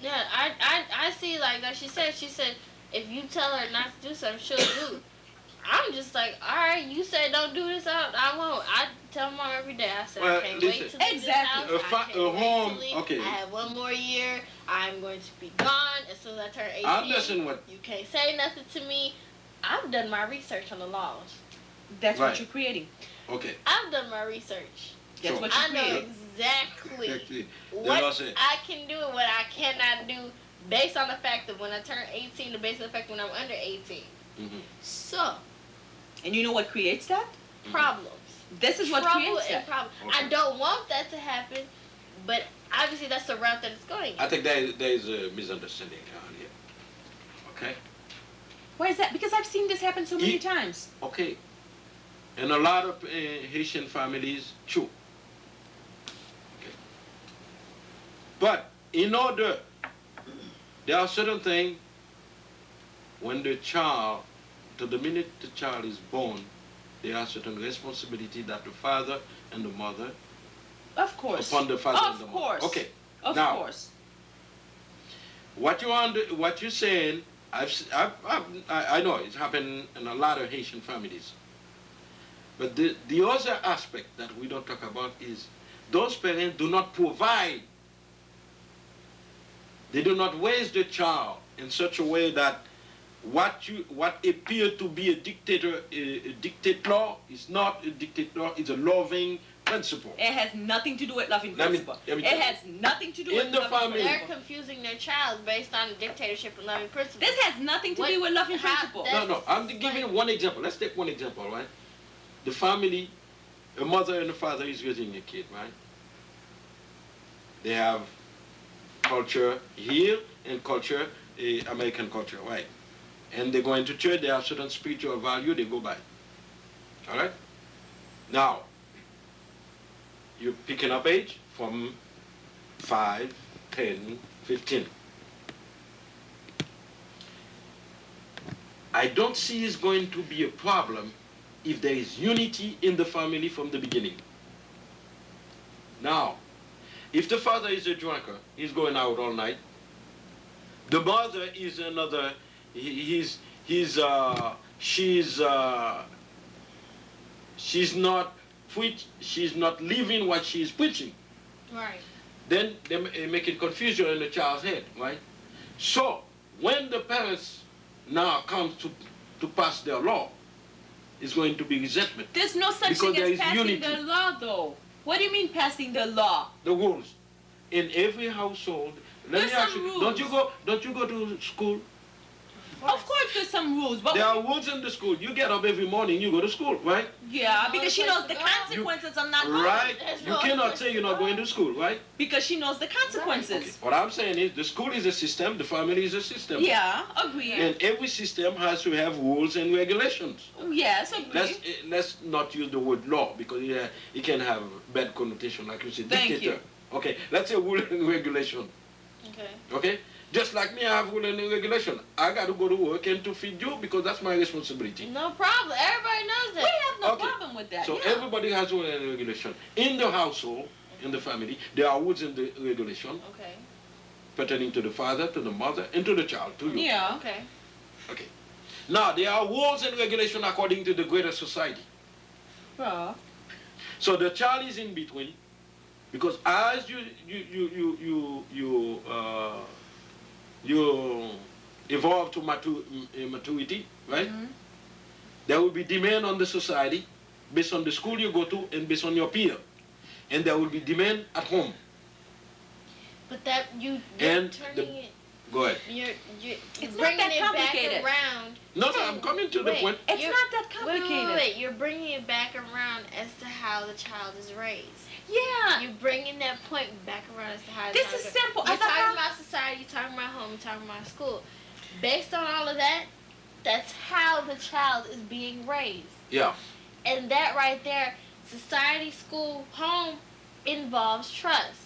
Yeah, I see, like she said, if you tell her not to do something, she'll do. I'm just like, all right, you said don't do this, I won't. I tell mom every day, I said, Well, I can't listen. wait to leave Exactly. this house. I can't wait home, to leave. okay. I have 1 more year. I'm going to be gone as soon as I turn 18. I understand what. You can't say nothing to me. I've done my research on the laws. That's Right. what you're creating. Okay. I've done my research. That's So- what you're I know creating. exactly The what law said- I can do and what I cannot do based on the fact that when I turn 18 and based on the fact when I'm under 18. Mm-hmm. So, And you know what creates that? problems. This is what Trouble creates and that. problem. Okay. I don't want that to happen, but obviously that's the route that it's going. I think there is a misunderstanding around here. Okay. Why is that? Because I've seen this happen so many Ye- times. Okay. In a lot of Haitian families, true. Okay. But in order, there are certain things when the child, to the minute the child is born, there are certain responsibility that the father and the mother, Of course. upon the father and the Of mother. course. Okay. Of Now, course. what you're saying, I know it's happened in a lot of Haitian families. But the other aspect that we don't talk about is those parents do not provide. They do not raise the child in such a way that what appear to be a dictator is not a dictator. It's a loving principle. It has nothing to do with loving Let me- principle. let me It tell you. has nothing to do In with the loving family- They're principle. confusing their child based on dictatorship and loving principles. This has nothing to What- do with loving how- principle. that- No, I'm giving one example. Let's take one example, right? The family, a mother and a father is raising a kid, right? They have culture here and culture, American culture, right? And they go into church, they have certain spiritual value, they go by. All right? Now, you're picking up age from 5, 10, 15. I don't see it's going to be a problem if there is unity in the family from the beginning. Now, if the father is a drunkard, he's going out all night. The mother is another, she's not living what she's preaching. Right. Then they making confusion in the child's head, right? So when the parents now come to pass their law, it's going to be resentment. There's no such Because thing there as is passing unity. the law, though. What do you mean passing the law? The rules. In every household, let There's me ask some you, rules. don't you go to school? Of course, there's some rules, but There are rules in the school. You get up every morning, you go to school, right? yeah, No because she place knows to the go. consequences of not going. Right? There's You no cannot place say you're to not go. going to school, right? Because she knows the consequences. Okay. What I'm saying is the school is a system, the family is a system. Yeah, agree. And every system has to have rules and regulations. Yes, agree. Let's not use the word law because it can have bad connotation, like you said. Thank dictator. Okay, let's say rule and regulation. Okay. Okay? Just like me, I have rule and regulation. I got to go to work and to feed you because that's my responsibility. No problem. Everybody knows We that. have no Okay. problem with that. So yeah. everybody has rule and regulation. In the household, in the family, there are rules and the regulation Okay. pertaining to the father, to the mother, and to the child, to you. Yeah. Okay. Okay. Now, there are rules and regulation according to the greater society. Well, So the child is in between, because as you evolve to maturity, right? Mhm. There will be demand on the society based on the school you go to and based on your peer, and there will be demand at home. But that you're And turning it. Go ahead. You're It's not bringing that it back complicated. around. No, I'm coming to the Wait. point. it's You're- not that Wait, complicated. wait. You're bringing it back around as to how the child is raised. Yeah. You're bringing that point back around as to how the This child is raised. simple. You're As a talking how- about society, you're talking about home, you're talking about school. Based on all of that, that's how the child is being raised. Yeah. And that right there, society, school, home involves trust.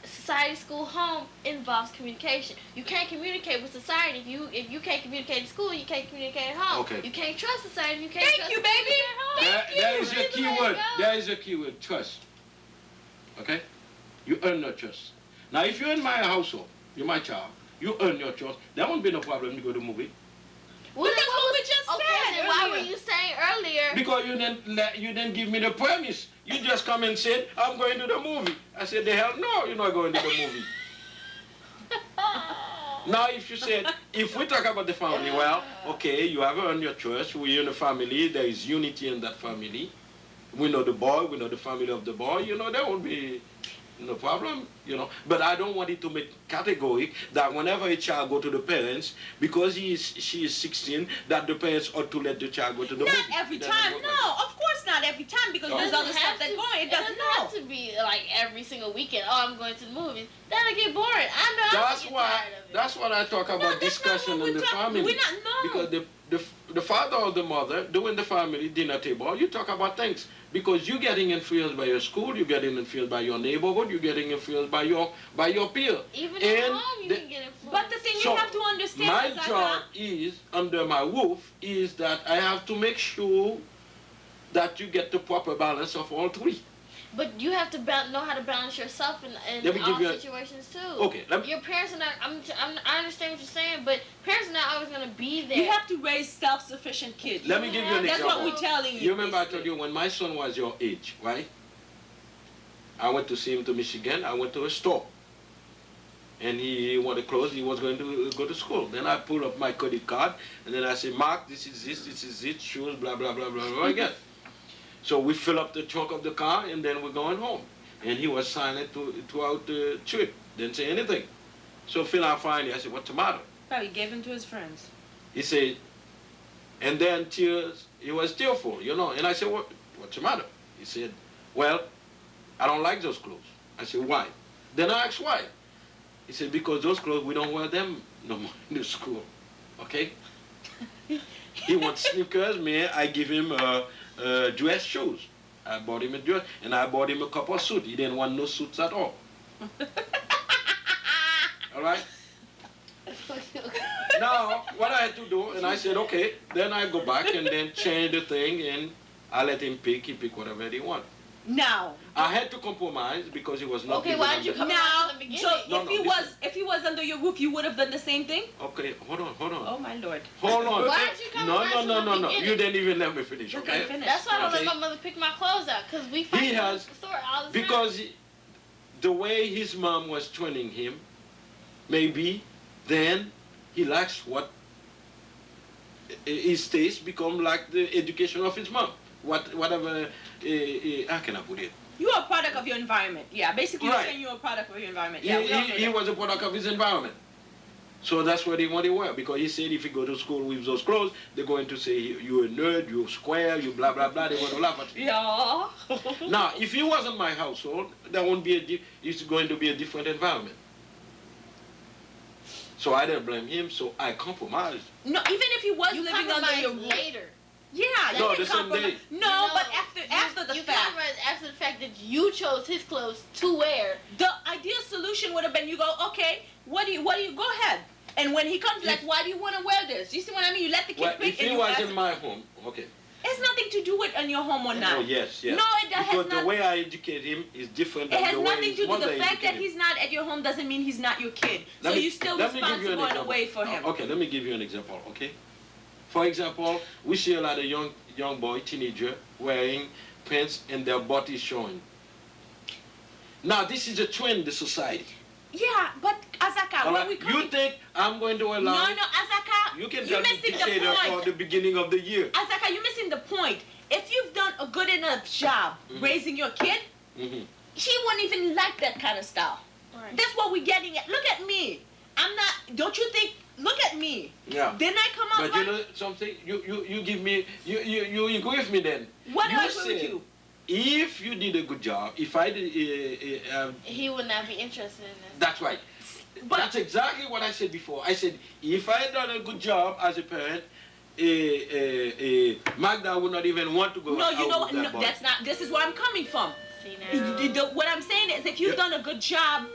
Society, school, home involves communication. You can't communicate with society if you can't communicate in school. You can't communicate at home. Okay. You can't trust society. You can't Thank trust you, society baby. at home. There is a Just key let it word. go. There is a key word, trust. Okay? You earn your trust. Now, if you're in my household, you're my child, you earn your trust, there won't be no problem to go to the movie. Well, That's what we just okay, said then why were earlier. you saying earlier? Because you didn't give me the premise. You just come and said, I'm going to the movie. I said, the hell no, you're not going to the movie. Now, if you said, if we talk about the family, well, okay, you have earned your trust. We're in a family. There is unity in that family. We know the boy. We know the family of the boy. You know, there won't be no problem, you know. But I don't want it to make categoric that whenever a child go to the parents, because she is 16, that the parents ought to let the child go to the Not movie. every It doesn't time. work No, like that. of course not every time because No. there's Doesn't other have stuff that's to- going. It doesn't have know. to be like every single weekend. Oh, I'm going to the movies. That'll get boring. I know. That's I'm why. tired of it. That's what I talk about No, that's not discussion what in we're the talking- family. we're not- no. Because the father or the mother doing the family dinner table, you talk about things because you're getting influenced by your school, you're getting influenced by your neighborhood, you're getting influenced by your peer. Even And at home, you the- can get influenced. But the thing So, you have to understand my is that job is under my roof is that I have to make sure that you get the proper balance of all three. But you have to know how to balance yourself in Let me all give you a- situations too. Okay, let me, Your parents are not. I understand what you're saying, but parents are not always gonna be there. you have to raise self-sufficient kids. let me give you an That's example. what we're telling you. You remember I told you when my son was your age, right? I went to see him to Michigan. I went to a store. And he wanted clothes. He was going to go to school. Then I pulled up my credit card. And then I said, Mark, this is it, shoes, blah, blah, blah, blah, blah, again. So we fill up the trunk of the car, and then we're going home. And he was silent throughout the trip. Didn't say anything. So finally, I said, what's the matter? Probably gave him to his friends. He said, and then tears, he was tearful, you know. And I said, what's the matter? He said, well, I don't like those clothes. I said, why? Then I asked why. He said, because those clothes, we don't wear them no more in the school, okay? He wants sneakers, man, I give him dress shoes. I bought him a dress, and I bought him a couple of suits. He didn't want no suits at all. All right? Now, what I had to do, and I said, okay, then I go back and then change the thing, and I let him pick. He pick whatever he want. Now. I had to compromise because he was not Okay, giving why them did you the- come Now, around from the beginning? so No, if no, he listen. if he was under your roof, you would have done the same thing. Okay, hold on. Oh my lord. Hold on. Why did you come No, around no, from no, the no, no. beginning? You didn't even let me finish, Okay, okay? finish. That's why I don't Okay. let my mother pick my clothes out, because we fight He over has- the store all the time. Because the way his mom was training him, maybe then he likes what his taste become like the education of his mom. Whatever, how can I put it? You are a product of your environment. Yeah, basically Right. you're saying you're a product of your environment. Yeah, we all know He that. was a product of his environment. So that's what they want to wear, because he said if you go to school with those clothes, they're going to say you're a nerd, you're square, you blah blah blah. They want to laugh at you. Yeah. Now, if he wasn't my household, there won't be it's going to be a different environment. So I didn't blame him. So I compromised. No, even if he was You living under your compromise roof. later. Yeah, No, you can the same compromise. day. No, You but know, after the you fact. compromise after the fact that you chose his clothes to wear. The ideal solution would have been you go, okay, what do you go ahead. And when he comes, like, why do you want to wear this? You see what I mean? You let the kid Well, pick if and he you was ask. in my home, okay. It has nothing to do with in your home or not. Oh yes, yes. No, it has because the not. way I educate him is different It than has the way nothing his to do with mother the fact that educated him. he's not at your home doesn't mean he's not your kid. So Let me- you're still let me give you an responsible in a example. way for him. Okay, let me give you an example, okay? For example, we see a lot of young boy, teenager, wearing pants and their butt is showing. Now, this is a trend in the society. Yeah, but Azaka, All when right? we come. You think I'm going to allow... No, Azaka. You can you're tell me missing the dictator for point. the beginning of the year. Azaka, you're missing the point. If you've done a good enough job raising your kid, Mm-hmm. she wouldn't even like that kind of style. Right. That's what we're getting at. Look at me. I'm not. Don't you think? Look at me. Yeah. Didn't I come out But you right? know something? You give me... You agree with me then. What do You I agree with said, you? If you did a good job, if I did... He would not be interested in this. That's right. But That's exactly what I said before. I said, if I had done a good job as a parent, Magda would not even want to go no, out you know with what? that No, boy. that's not. This is where I'm coming from. See now. What I'm saying is, if you've Yeah. done a good job,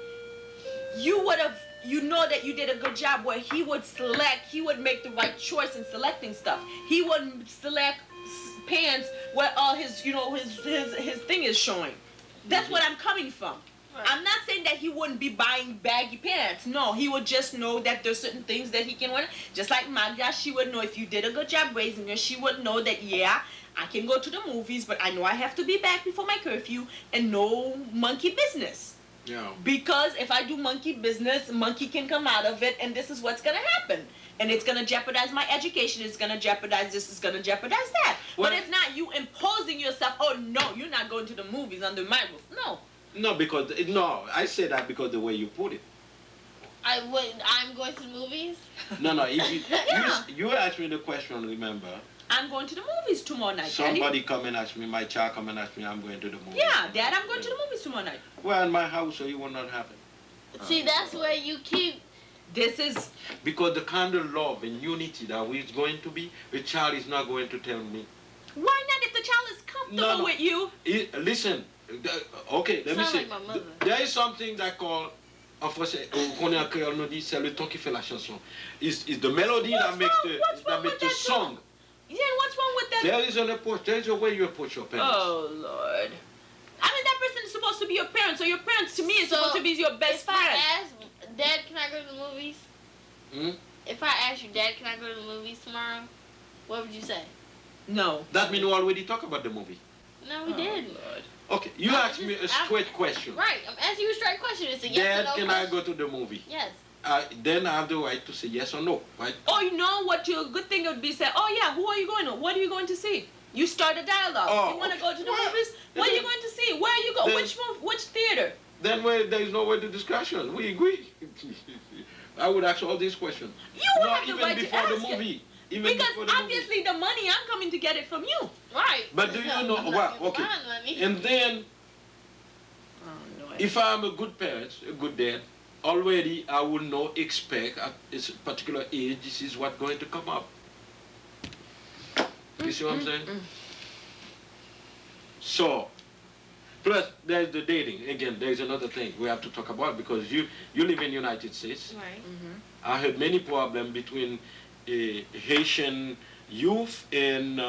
you would have. You know that you did a good job where he would select. He would make the right choice in selecting stuff. He wouldn't select pants where all his, you know, his thing is showing. That's what I'm coming from. Right. I'm not saying that he wouldn't be buying baggy pants. No, he would just know that there's certain things that he can wear. Just like Magda, she would know if you did a good job raising her, she would know that, yeah, I can go to the movies, but I know I have to be back before my curfew and no monkey business. Yeah. Because if I do monkey business, monkey can come out of it, and this is what's going to happen. And it's going to jeopardize my education. It's going to jeopardize this. It's going to jeopardize that. Well- but it's not you imposing yourself, oh, no, you're not going to the movies under my roof. No. No, I say that because the way you put it. I'm going to the movies. No, if you, Yeah. you asked me the question, remember? I'm going to the movies tomorrow night. Daddy. Somebody come and ask me, my child come and ask me, I'm going to the movie. Yeah, Dad, I'm going to the movies tomorrow night. Well, in my house, so it will not happen. See, that's where you keep. This is Because the kind of love and unity that we're going to be, the child is not going to tell me. why not if the child is comfortable No. with you? Listen, okay, let me Sound say. like my mother. There is something that called, en français, qu'on est en créole, nous dit, c'est le ton qui fait la chanson. It's the melody What's that makes wrong? What's wrong the with that song. Yeah, what's wrong with that? There is an approach, there is a way you approach your parents. Oh Lord. I mean, that person is supposed to be your parent, so your parents to me is So, supposed to be your best If I friend. ask, Dad, can I go to the movies? Hmm? If I ask you, Dad, can I go to the movies tomorrow? What would you say? No. That means we already talked about the movie. No, we Oh, didn't. Lord. Okay, you No, asked me a I'm- straight question. Right, I'm asking you a straight question. It's a yes Dad, or no can question. I go to the movie? Yes. Then I have the right to say yes or no, right? Oh, you know what your good thing would be say, oh yeah, who are you going to? What are you going to see? You start a dialogue. Oh, you want to go to the well, movies? What are you then- going to see? Where are you going? then- Which theater? Then there is no way to discussion. We agree. I would ask all these questions. You would No, have the even right to before the ask it. movie. Even Because before the movie. obviously the money, I'm coming to get it from you. Right. But do you know, I'm not well, giving okay. mine money. And then, Oh, no. if I'm a good parent, a good dad, already I will not expect at this particular age, this is what's going to come up. You see what I'm saying? So, plus there's the dating. Again, there's another thing we have to talk about because you live in the United States. Right. I had many problems between Haitian youth and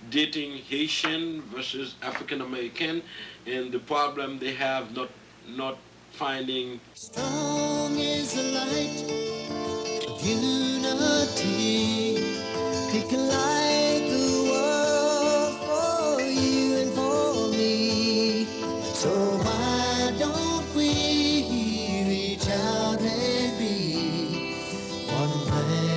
dating Haitian versus African American, and the problem they have not finding. Strong is the light of unity. It can light the world for you and for me. So why don't we reach out and be one man?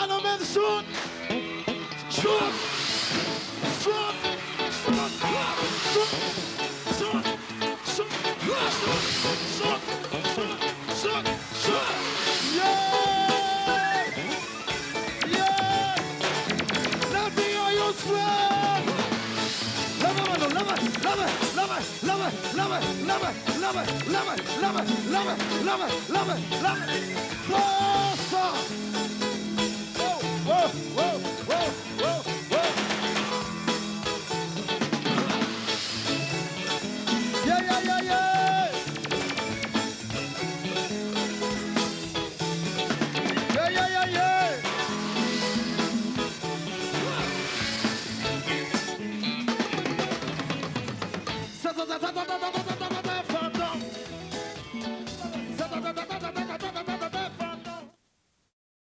gentlemen, soon. Soon. Soon. Soon. Soon. Soon. Soon. Soon. Soon. Soon. Yeah. Yeah. Nothing on your sweat. Love it, love it, love it, love it, love it, love it, love it, love it, love it, love it, love it, love it, love it, love it. Closer. Whoa, whoa, whoa.